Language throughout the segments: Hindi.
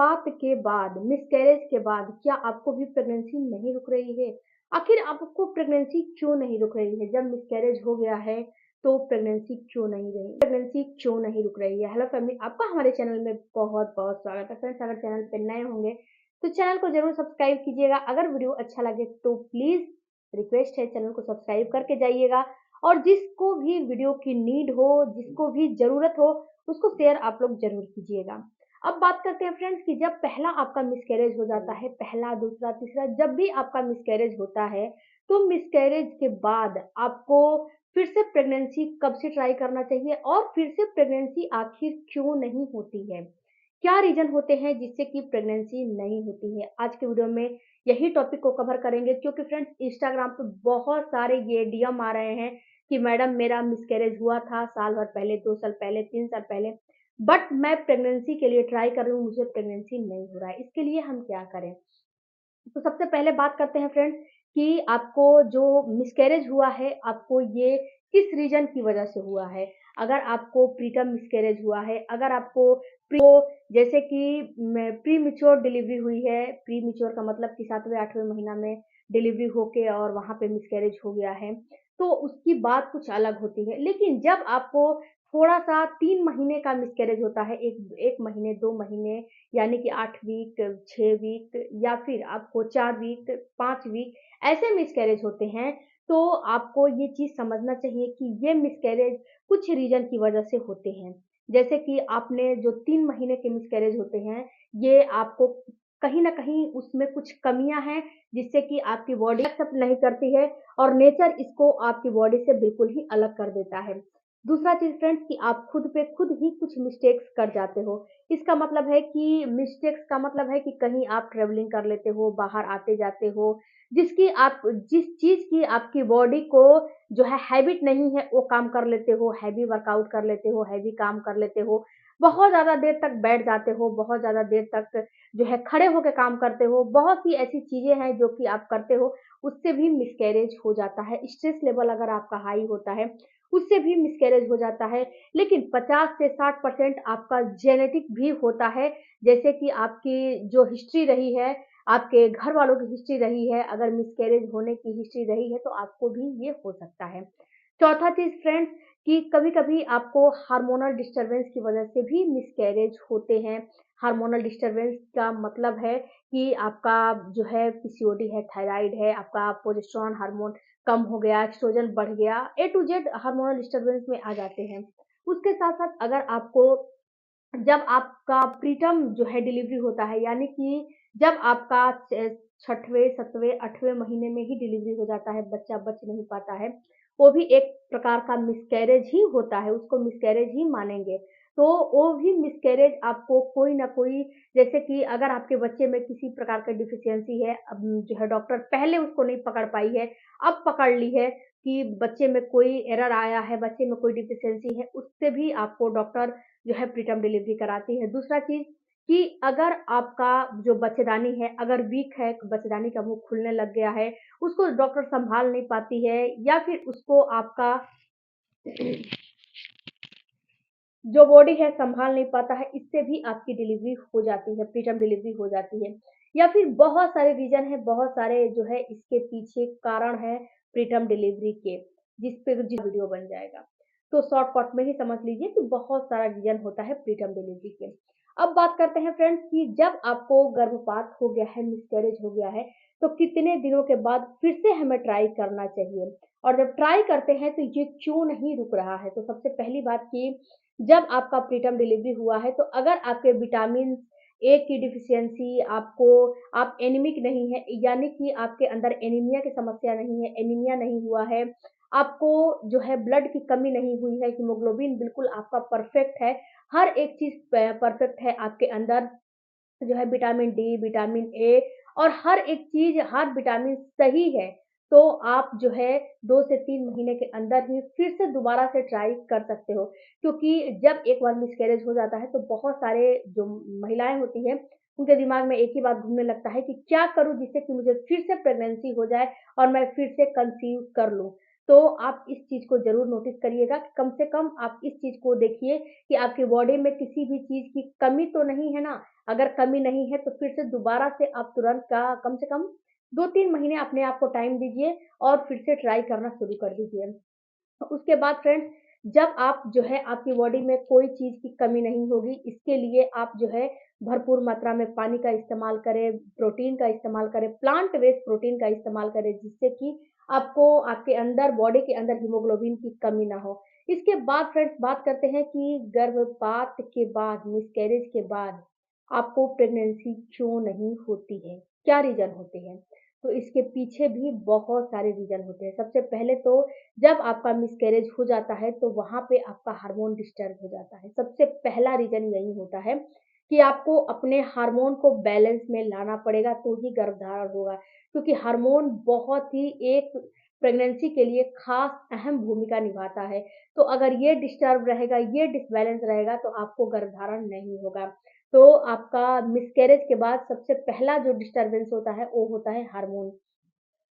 गर्भपात के बाद, मिसकैरेज के बाद क्या आपको भी प्रेगनेंसी नहीं रुक रही है? आखिर आपको प्रेगनेंसी क्यों नहीं रुक रही है? जब मिसकैरेज हो गया है, तो प्रेगनेंसी क्यों नहीं रुक रही है? हेलो फैमिली, आपका हमारे चैनल में बहुत-बहुत स्वागत है। फ्रेंड्स, अगर चैनल पे नए होंगे, तो चैनल को ज़रूर सब्सक्राइब कीजिएगा। अगर वीडियो अच्छा लगे तो प्लीज़ रिक्वेस्ट है चैनल को सब्सक्राइब करके जाइएगा और जिसको भी वीडियो की नीड हो, जिसको भी ज़रूरत हो, उसको शेयर आप लोग ज़रूर कीजिएगा। अब बात करते हैं फ्रेंड्स कि जब पहला आपका मिसकैरेज हो जाता है, पहला, दूसरा, तीसरा जब भी आपका मिसकैरेज होता है, तो मिसकैरेज के बाद आपको फिर से प्रेगनेंसी कब से ट्राई करना चाहिए और फिर से प्रेगनेंसी आखिर क्यों नहीं होती है? क्या रीज़न होते हैं जिससे कि प्रेगनेंसी नहीं होती है? आज के वीडियो में यही टॉपिक को कवर करेंगे क्योंकि फ्रेंड्स इंस्टाग्राम पे बहुत सारे ये डीएम आ रहे हैं कि मैडम मेरा मिसकैरेज हुआ था साल भर पहले, 2 साल पहले, 3 साल पहले। बट मैं प्रेगनेंसी के लिए ट्राई कर रही हूँ, मुझे प्रेगनेंसी नहीं हो रहा है, इसके लिए हम क्या करें? तो सबसे पहले बात करते हैं फ्रेंड्स कि आपको जो मिसकैरेज हुआ है, आपको ये किस रीज़न की वजह से हुआ है? अगर आपको प्रीटर्म मिसकैरेज हुआ है, अगर आपको जैसे कि प्रीमैच्योर डिलीवरी हुई है, प्रीमैच्योर का मतलब कि 7वें-8वें महीना में डिलीवरी होके और वहाँ पे मिसकैरेज हो गया है, तो उसकी बात कुछ अलग होती है। लेकिन जब आपको थोड़ा-सा 3 महीने का मिसकैरेज होता है, 1 महीने, 2 महीने यानी कि 8 वीक, 6 वीक या फिर आपको 4 वीक, 5 वीक ऐसे मिसकैरेज होते हैं, तो आपको ये चीज़ समझना चाहिए कि ये मिसकैरेज कुछ रीज़न की वजह से होते हैं। जैसे कि आपने जो 3 महीने के मिसकैरेज होते हैं, ये आपको कहीं न कहीं उसमें कुछ कमियाँ हैं, जिससे कि आपकी बॉडी एक्सेप्ट नहीं करती है और नेचर इसको आपकी बॉडी से बिल्कुल ही अलग कर देता है। दूसरा चीज़ फ्रेंड्स कि आप खुद पे खुद ही कुछ मिस्टेक्स कर जाते हो। इसका मतलब है कि मिस्टेक्स का मतलब है कि कहीं आप ट्रैवलिंग कर लेते हो, बाहर आते-जाते हो, जिस चीज़ की आपकी बॉडी को जो है हैबिट नहीं है, वो काम कर लेते हो, हैवी वर्कआउट कर लेते हो, हैवी काम कर लेते हो, बहुत ज़्यादा देर तक बैठ जाते हो, बहुत ज़्यादा देर तक जो है खड़े होके काम करते हो, बहुत सी ऐसी चीज़ें हैं जो कि आप करते हो, उससे भी मिसकैरेज हो जाता है। स्ट्रेस लेवल अगर आपका हाई होता है, उससे भी मिसकैरेज हो जाता है। लेकिन 50 से 60% आपका जेनेटिक भी होता है, जैसे कि आपकी जो हिस्ट्री रही है, आपके घर वालों की हिस्ट्री रही है, अगर मिसकैरेज होने की हिस्ट्री रही है, तो आपको भी ये हो सकता है। चौथा चीज़ फ्रेंड्स कि कभी-कभी आपको हार्मोनल डिस्टर्बेंस की वजह से भी मिसकैरेज होते हैं। हार्मोनल डिस्टर्बेंस का मतलब है कि आपका जो है पीसीओडी है, थायराइड है, आपका प्रोजेस्टेरोन हार्मोन कम हो गया, एस्ट्रोजन बढ़ गया, ए टू जेड हार्मोनल डिस्टर्बेंस में आ जाते हैं। उसके साथ-साथ अगर आपको जब आपका प्रीटर्म जो है डिलीवरी होता है, यानी कि जब आपका 6वें, 7वें, 8वें महीने में ही डिलीवरी हो जाता है, बच्चा बच नहीं पाता है, वो भी एक प्रकार का मिसकैरेज ही होता है, उसको मिसकैरेज ही मानेंगे। तो वो भी मिसकैरेज आपको कोई न कोई, जैसे कि अगर आपके बच्चे में किसी प्रकार का डिफ़िशियंसी है, अब जो है डॉक्टर पहले उसको नहीं पकड़ पाई है, अब पकड़ ली है कि बच्चे में कोई एरर आया है, बच्चे में कोई डिफ़िशियंसी है, उससे भी आपको डॉक्टर जो है प्रीटर्म डिलीवरी कराती है। दूसरा चीज़ कि अगर आपका जो बच्चेदानी है, अगर वीक है, बच्चेदानी का मुँह खुलने लग गया है, उसको डॉक्टर सँभाल नहीं पाती है या फिर उसको आपका जो बॉडी है सँभाल नहीं पाता है, इससे भी आपकी डिलीवरी हो जाती है, प्रीटर्म डिलीवरी हो जाती है। या फिर बहुत सारे रीज़न हैं, बहुत सारे जो है इसके पीछे कारण हैं प्रीटर्म डिलीवरी के, जिस वीडियो बन जाएगा। तो शॉर्टकट में ही समझ लीजिए कि बहुत सारा रीज़न होता है प्रीटर्म डिलीवरी के। अब बात करते हैं फ्रेंड्स कि जब आपको गर्भपात हो गया है, मिसकैरेज हो गया है, तो कितने दिनों के बाद फिर से हमें ट्राई करना चाहिए? और जब ट्राई करते हैं तो ये क्यों नहीं रुक रहा है? तो सबसे पहली बात कि जब आपका प्रीटर्म डिलीवरी हुआ है, तो अगर आपके विटामिन ए की डिफ़िशियंसी आप एनीमिक नहीं है, यानी कि आपके अंदर एनीमिया की समस्या नहीं है, एनीमिया नहीं हुआ है, आपको जो है ब्लड की कमी नहीं हुई है, हीमोग्लोबिन बिल्कुल आपका परफेक्ट है, हर एक चीज़ परफेक्ट है आपके अंदर, जो है विटामिन डी, विटामिन ए और हर एक चीज़, हर विटामिन सही है, तो आप जो है 2 से 3 महीने के अंदर ही फिर से दोबारा से ट्राई कर सकते हो। क्योंकि जब एक बार मिसकैरेज हो जाता है तो बहुत सारे जो महिलाएँ होती हैं, उनके दिमाग में एक ही बात घूमने लगता है कि क्या करूँ जिससे कि मुझे फिर से प्रेगनेंसी हो जाए और मैं फिर से कंसीव कर लूँ। तो आप इस चीज़ को ज़रूर नोटिस करिएगा कि कम से कम आप इस चीज़ को देखिए कि आपकी बॉडी में किसी भी चीज़ की कमी तो नहीं है ना? अगर कमी नहीं है तो फिर से दोबारा से आप तुरंत का कम से कम 2-3 महीने अपने आप को टाइम दीजिए और फिर से ट्राई करना शुरू कर दीजिए। उसके बाद फ्रेंड्स जब आप जो है आपकी बॉडी में कोई चीज़ की कमी नहीं होगी, इसके लिए आप जो है भरपूर मात्रा में पानी का इस्तेमाल करें, प्रोटीन का इस्तेमाल करें, प्लांट बेस्ड प्रोटीन का इस्तेमाल करें जिससे कि आपको आपके अंदर बॉडी के अंदर हीमोग्लोबिन की कमी ना हो। इसके बाद फ्रेंड्स बात करते हैं कि गर्भपात के बाद, मिसकैरेज के बाद आपको प्रेगनेंसी क्यों नहीं होती है? क्या रीज़न होते हैं? तो इसके पीछे भी बहुत सारे रीज़न होते हैं। सबसे पहले तो जब आपका मिसकैरेज हो जाता है तो वहाँ पे आपका हार्मोन डिस्टर्ब हो जाता है। सबसे पहला रीज़न यही होता है कि आपको अपने हार्मोन को बैलेंस में लाना पड़ेगा तो ही गर्भधारण होगा। क्योंकि हार्मोन बहुत ही एक प्रेगनेंसी के लिए ख़ास अहम भूमिका निभाता है। तो अगर ये डिस्टर्ब रहेगा, ये डिसबैलेंस रहेगा तो आपको गर्भधारण नहीं होगा। तो आपका मिसकैरेज के बाद सबसे पहला जो डिस्टर्बेंस होता है वो होता है हार्मोन।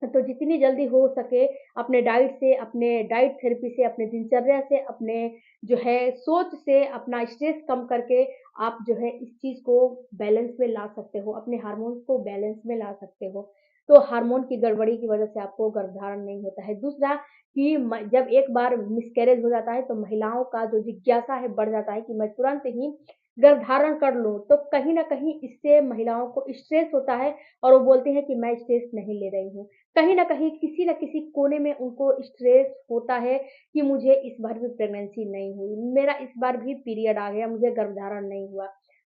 तो जितनी जल्दी हो सके अपने डाइट से, अपने डाइट थेरेपी से, अपने दिनचर्या से, अपने जो है सोच से, अपना स्ट्रेस कम करके आप जो है इस चीज़ को बैलेंस में ला सकते हो, अपने हार्मोन्स को बैलेंस में ला सकते हो। तो हार्मोन की गड़बड़ी की वजह से आपको गर्भधारण नहीं होता है। दूसरा कि म जब एक बार मिसकैरेज हो जाता है तो महिलाओं का जो जिज्ञासा है बढ़ जाता है कि मैं तुरंत ही गर्भधारण कर लूँ। तो कहीं न कहीं इससे महिलाओं को स्ट्रेस होता है और वो बोलती हैं कि मैं स्ट्रेस नहीं ले रही हूँ। कहीं न कहीं किसी न किसी कोने में उनको स्ट्रेस होता है कि मुझे इस बार भी प्रेगनेंसी नहीं हुई, मेरा इस बार भी पीरियड आ गया, मुझे गर्भधारण नहीं हुआ।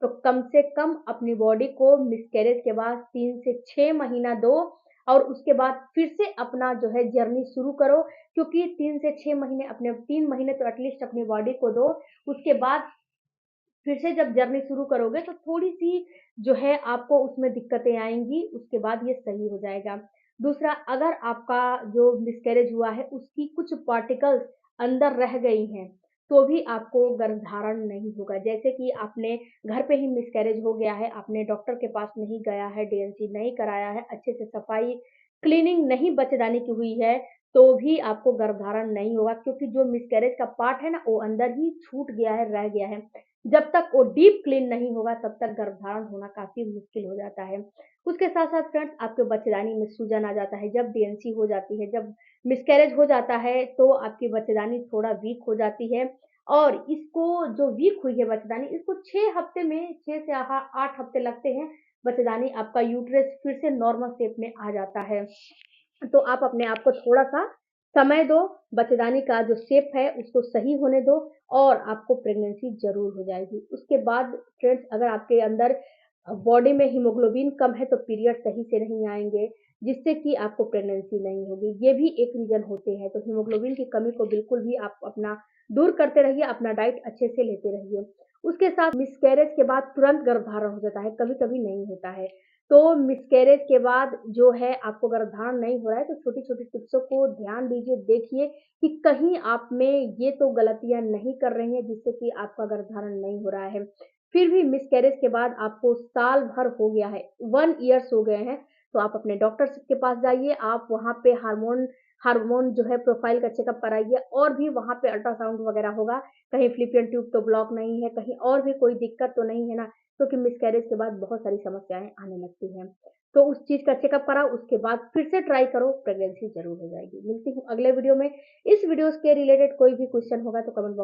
तो कम से कम अपनी बॉडी को मिसकैरेज के बाद 3 से 6 महीना दो और उसके बाद फिर से अपना जो है जर्नी शुरू करो क्योंकि 3 से 6 महीने अपने 3 महीने तो एटलीस्ट अपनी बॉडी को दो, उसके बाद फिर से जब जर्नी शुरू करोगे तो थोड़ी-सी जो है आपको उसमें दिक्कतें आएँगी, उसके बाद ये सही हो जाएगा। दूसरा अगर आपका जो मिसकैरेज हुआ है उसकी कुछ पार्टिकल्स अंदर रह गई हैं, तो भी आपको गर्भधारण नहीं होगा। जैसे कि आपने घर पे ही मिसकैरेज हो गया है, आपने डॉक्टर के पास नहीं गया है, डीएनसी नहीं कराया है, अच्छे से सफाई, क्लीनिंग नहीं बच्चेदानी की हुई है, तो भी आपको गर्भधारण नहीं होगा क्योंकि जो मिसकैरेज का पार्ट है ना, वो अंदर ही छूट गया है, रह गया है। जब तक वो डीप क्लीन नहीं होगा तब तक गर्भधारण होना काफ़ी मुश्किल हो जाता है। उसके साथ-साथ फ्रेंड्स आपके बच्चेदानी में सूजन आ जाता है, जब डीएनसी हो जाती है, जब मिसकैरेज हो जाता है तो आपकी बच्चेदानी थोड़ा वीक हो जाती है और इसको जो वीक हुई है बच्चेदानी इसको 6 हफ्ते में 6 से 8 हफ्ते लगते हैं, बच्चेदानी आपका यूट्रस फिर से नॉर्मल शेप में आ जाता है। तो आप अपने आप को थोड़ा-सा समय दो, बच्चेदानी का जो शेप है उसको सही होने दो और आपको प्रेगनेंसी ज़रूर हो जाएगी। उसके बाद फ्रेंड्स अगर आपके अंदर बॉडी में हीमोग्लोबिन कम है तो पीरियड सही से नहीं आएँगे, जिससे कि आपको प्रेगनेंसी नहीं होगी। ये भी एक रीज़न होते हैं, तो हीमोग्लोबिन की कमी को बिल्कुल भी आप अपना दूर करते रहिए, अपना डाइट अच्छे से लेते रहिए। उसके साथ मिसकैरेज के बाद तुरंत गर्भधारण हो जाता है, कभी-कभी नहीं होता है। तो मिसकैरेज के बाद जो है आपको गर्भधारण नहीं हो रहा है तो छोटी-छोटी टिप्सों को ध्यान दीजिए, देखिए कि कहीं आप में ये तो गलतियाँ नहीं कर रही हैं जिससे कि आपका गर्भधारण नहीं हो रहा है। फिर भी मिसकैरेज के बाद आपको साल भर हो गया है, 1 ईयर्स हो गए हैं, तो आप अपने डॉक्टर के पास जाइए, आप वहाँ पे हार्मोन हार्मोन जो है प्रोफाइल का चेकअप कराइए और भी वहाँ पे अल्ट्रासाउंड वगैरह होगा, कहीं फ़्लैपियन ट्यूब तो ब्लॉक नहीं है, कहीं और भी कोई दिक्कत तो नहीं है ना, क्योंकि मिसकैरेज के बाद बहुत सारी समस्याएँ आने लगती हैं। तो उस चीज़ का चेकअप कराओ, उसके बाद फिर से ट्राई करो, प्रेगनेंसी ज़रूर हो जाएगी। मिलती हूँ अगले वीडियो में। इस वीडियोज़ के रिलेटेड कोई भी क्वेश्चन होगा तो कमेंट बॉक्स